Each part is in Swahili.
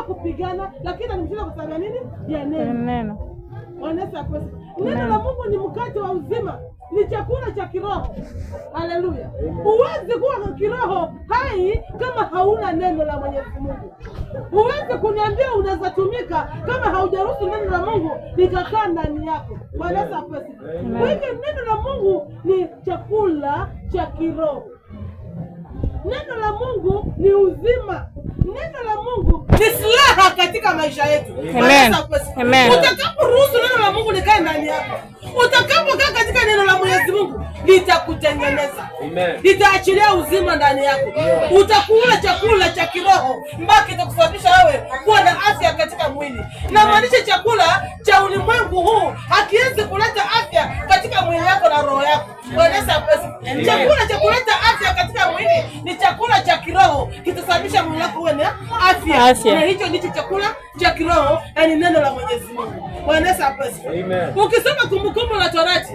hakupigana, lakini alimshinda kwa sababu nini? Ya neno. Neno la Mungu ni mkate wa uzima, ni chakula cha kiroho. Haleluya! Huwezi kuwa kiroho hai kama hauna neno la Mwenyezi Mungu. Huwezi kuniambia unaweza tumika kama haujaruhusu neno la Mungu likakaa ndani yako. Bwana asifiwe. Kwa hivyo neno la Mungu ni chakula cha kiroho. Neno la Mungu ni uzima. Neno la Mungu ni silaha katika maisha yetu. Amen. Utakaporuhusu neno la Mungu likae ndani yako, utakapokaa katika neno la Mwenyezi Mungu, litakutengeneza. Litaachilia uzima ndani yako. Utakula chakula cha kiroho mpaka kitakusababisha wewe kuwa na afya katika mwili. Na maanisha chakula cha ulimwengu huu hakiwezi kuleta afya katika mwili yako na roho yako. Chakula cha kuleta afya katika mwili ni chakula cha kiroho, kitasababisha mwili wako uwe na afya. Na hicho ndicho chakula cha kiroho, ni neno la Mwenyezi Mungu. Bwana asifiwe. Ukisoma Kumbukumbu la Torati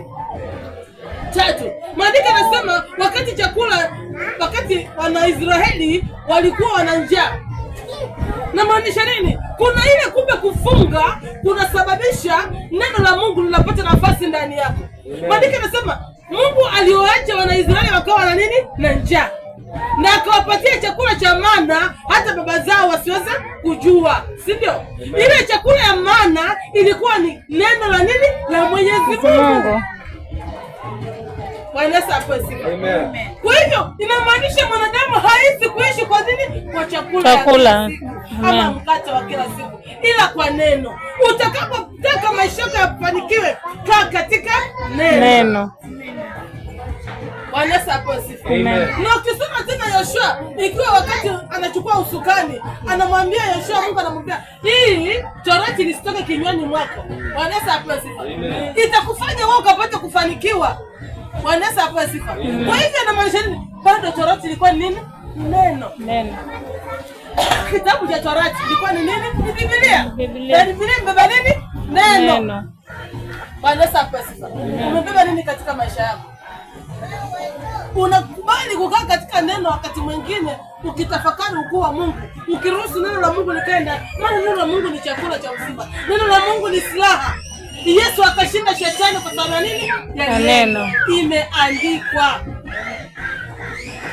3, maandiko yanasema wakati Wanaisraeli walikuwa wana njaa. Na maanisha nini? Kuna ile kumbe kufunga kunasababisha neno la Mungu linapata nafasi ndani yako. Maandiko yanasema Mungu alioacha Wanaisraeli wakawa na nini? Na njaa. Na akawapatia chakula cha mana hata baba zao wasiweze kujua, si ndio? Ile chakula ya mana ilikuwa ni neno la nini? La Mwenyezi Mungu. Bwana asifiwe. Amen. Kwa hivyo inamaanisha mwanadamu hawezi kuishi kwa nini? Kwa chakula ama mkate wa kila siku, ila kwa neno. Utakapotaka maisha yako yafanikiwe, kaa katika neno. Bwana asifiwe. Na ukisoma tena Yoshua, ikiwa wakati anachukua usukani, anamwambia Yoshua, Mungu anamwambia, hii Torati lisitoke kinywani mwako. Bwana asifiwe. Itakufanya wewe ukapata kufanikiwa. Bwana asifiwe. Kwa hivyo inamaanisha nini? Bado Torati ilikuwa nini? Neno. Kitabu cha Torati ilikuwa ni nini? Ni Biblia. Na Biblia imebeba nini? Neno. Bwana asifiwe. Umebeba nini katika maisha yako? Unakubali kukaa katika neno wakati mwingine ukitafakari ukuu wa Mungu, ukiruhusu neno la Mungu likaenda. Maana neno la Mungu ni chakula cha uzima. Neno la Mungu ni silaha. Yesu akashinda shetani kwa sababu nini? Ya neno. Imeandikwa.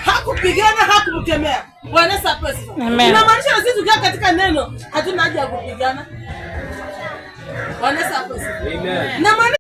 Hakupigana, hakumkemea. Bwana asifiwe. Inamaanisha sisi tukikaa katika neno hatuna haja ya kupigana. Bwana asifiwe. Amen.